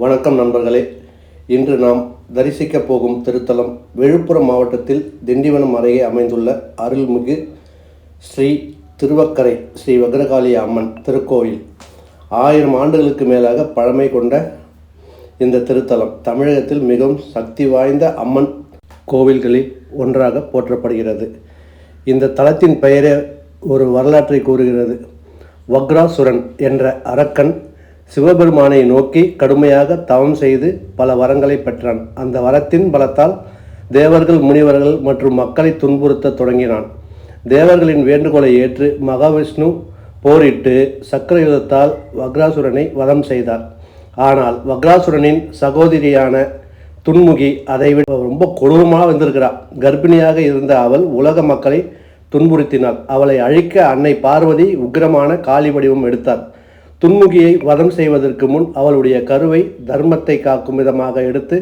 வணக்கம் நண்பர்களே. இன்று நாம் தரிசிக்கப் போகும் திருத்தலம் விழுப்புரம் மாவட்டத்தில் திண்டிவனம் அருகே அமைந்துள்ள அருள்மிகு ஸ்ரீ திருவக்கரை ஸ்ரீ வக்ரகாளி அம்மன் திருக்கோயில். 1000 ஆண்டுகளுக்கு மேலாக பழமை கொண்ட இந்த திருத்தலம் தமிழகத்தில் மிகவும் சக்தி வாய்ந்த அம்மன் கோவில்களில் ஒன்றாக போற்றப்படுகிறது. இந்த தலத்தின் பெயரே ஒரு வரலாற்றை கூறுகிறது. வக்ராசுரன் என்ற அரக்கன் சிவபெருமானை நோக்கி கடுமையாக தவம் செய்து பல வரங்களை பெற்றான். அந்த வரத்தின் பலத்தால் தேவர்கள், முனிவர்கள் மற்றும் மக்களை துன்புறுத்த தொடங்கினான். தேவர்களின் வேண்டுகோளை ஏற்று மகாவிஷ்ணு போரிட்டு சக்கரயுதத்தால் வக்ராசுரனை வதம் செய்தார். ஆனால் வக்ராசுரனின் சகோதரியான துன்முகி அதைவிட ரொம்ப கொடூரமாக வந்திருக்கிறார். கர்ப்பிணியாக இருந்த அவள் உலக மக்களை துன்புறுத்தினாள். அவளை அழிக்க அன்னை பார்வதி உக்கிரமான காளி வடிவம் எடுத்தார். துன்முகியை வதம் செய்வதற்கு முன் அவளுடைய கருவை தர்மத்தை காக்கும் விதமாக எடுத்து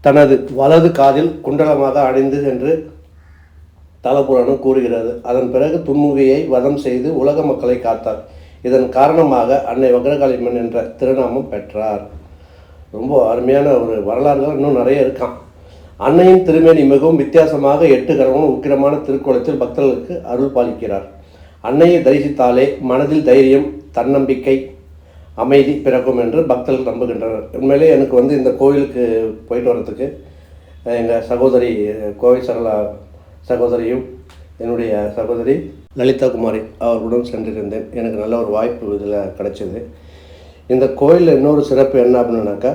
தனது வலது காதில் குண்டலமாக அணிந்து என்று தலபுராணம் கூறுகிறது. அதன் பிறகு துன்முகியை வதம் செய்து உலக மக்களை காத்தார். இதன் காரணமாக அன்னை வக்ரகாளியம்மன் என்ற திருநாமம் பெற்றார். ரொம்ப அருமையான ஒரு வரலாறுகள் இன்னும் நிறைய இருக்கான். அன்னையின் திருமேனி மிகவும் வித்தியாசமாக 8 கரமும் உக்கிரமான திருக்கோலத்தில் பக்தர்களுக்கு அருள் பாலிக்கிறார். அன்னையை தரிசித்தாலே மனதில் தைரியம், தன்னம்பிக்கை, அமைதி பிறக்கும் என்று பக்தர்கள் நம்புகின்றனர். உண்மையிலே எனக்கு இந்த கோவிலுக்கு போயிட்டு வர்றதுக்கு எங்கள் சகோதரி கோவை சரளா சகோதரியும் என்னுடைய சகோதரி லலிதா குமாரி அவர்களுடன் சென்றிருந்தேன். எனக்கு நல்ல ஒரு வாய்ப்பு இதில் கிடைச்சிது. இந்த கோயிலில் இன்னொரு சிறப்பு என்ன அப்படின்னாக்கா,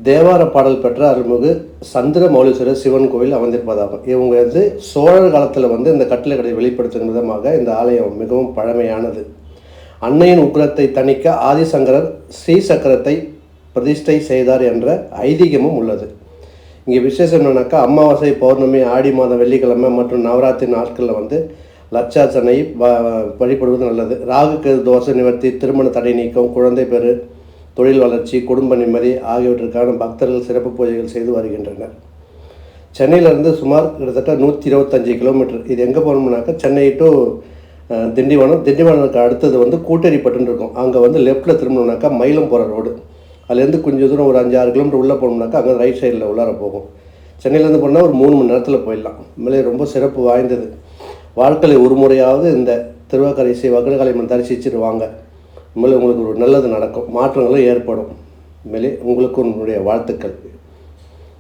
தேவார பாடல் பெற்ற அருள்மிகு சந்திர மௌலீஸ்வரர் சிவன் கோவில் அமைந்திருப்பதாகும். இவங்க சோழர் காலத்தில் இந்த கட்டளைகளை வெளிப்படுத்தும் விதமாக இந்த ஆலயம் மிகவும் பழமையானது. அன்னையின் உக்கிரத்தை தணிக்க ஆதிசங்கரர் ஸ்ரீசக்கரத்தை பிரதிஷ்டை செய்தார் என்ற ஐதீகமும் உள்ளது. இங்கே விசேஷம் என்னன்னாக்கா, அமாவாசை, பௌர்ணமி, ஆடி மாதம் வெள்ளிக்கிழமை மற்றும் நவராத்திரி நாட்களில் லட்சார்ச்சனை வழிபடுவது நல்லது. ராகு கேது தோஷ நிவர்த்தி, திருமண தடை நீக்கம், குழந்தை பெறு, தொழில் வளர்ச்சி, குடும்ப நிம்மதி ஆகியவற்றுக்கான பக்தர்கள் சிறப்பு பூஜைகள் செய்து வருகின்றனர். சென்னையிலேருந்து சுமார் கிட்டத்தட்ட 125 கிலோமீட்டர். இது எங்கே போகணும்னாக்கா, சென்னை டு திண்டிவனத்துக்கு அடுத்தது கூட்டேரிப்பட்டுன்னு இருக்கும். அங்கே லெஃப்ட்டில் திரும்பணுனாக்கா மயிலம் போகிற ரோடு. அதுலேருந்து கொஞ்சம் தூரம் ஒரு 5-6 கிலோமீட்டர் உள்ளே போகணுனாக்கா அங்கே ரைட் சைடில் உள்ளார போகும். சென்னையிலேருந்து போனால் ஒரு 3 மணி நேரத்தில் போயிடலாம். உண்மையிலே ரொம்ப சிறப்பு வாய்ந்தது. வாழ்க்கையில் ஒரு முறையாவது இந்த திருவக்கரை ஸ்ரீ வக்ரகாளியம்மன் தரிசிச்சுட்டு வாங்க. உண்மையிலே உங்களுக்கு ஒரு நல்லது நடக்கும், மாற்றங்களும் ஏற்படும். உண்மையிலே உங்களுக்கு உங்களுடைய வாழ்த்துக்கள்.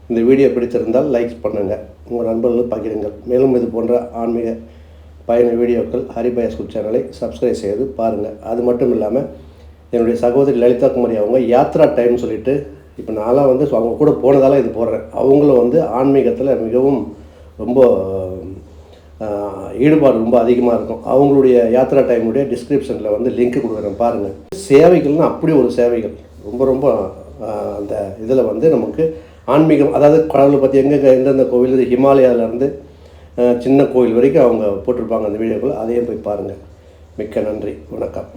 இந்த வீடியோ பிடித்திருந்தால் லைக் பண்ணுங்கள், உங்கள் நண்பர்களுக்கு பகிருங்கள். மேலும் இது போன்ற ஆன்மீக பயண வீடியோக்கள் ஹரிபயாஸ் சேனலை சப்ஸ்கிரைப் செய்து பாருங்கள். அது மட்டும் இல்லாமல் என்னுடைய சகோதரி லலிதா குமாரி அவங்க யாத்ரா டைம்னு சொல்லிட்டு, இப்போ நான்லாம் அவங்க கூட போனதால் இது போடுறேன். அவங்களும் ஆன்மீகத்தில் மிகவும் ரொம்ப ஈடுபாடு ரொம்ப அதிகமாக இருக்கும். அவங்களுடைய யாத்ரா டைமுடைய டிஸ்கிரிப்ஷனில் லிங்க் கொடுக்குறேன், பாருங்கள். சேவைகள்னால் அப்படி ஒரு சேவைகள் ரொம்ப ரொம்ப அந்த இதில் நமக்கு ஆன்மீகம், அதாவது கடவுளை பற்றி எந்தெந்த கோவில், ஹிமாலயாவிலேருந்து சின்ன கோயில் வரைக்கும் அவங்க போட்டிருப்பாங்க அந்த வீடியோக்கள். அதையும் போய் பாருங்கள். மிக்க நன்றி, வணக்கம்.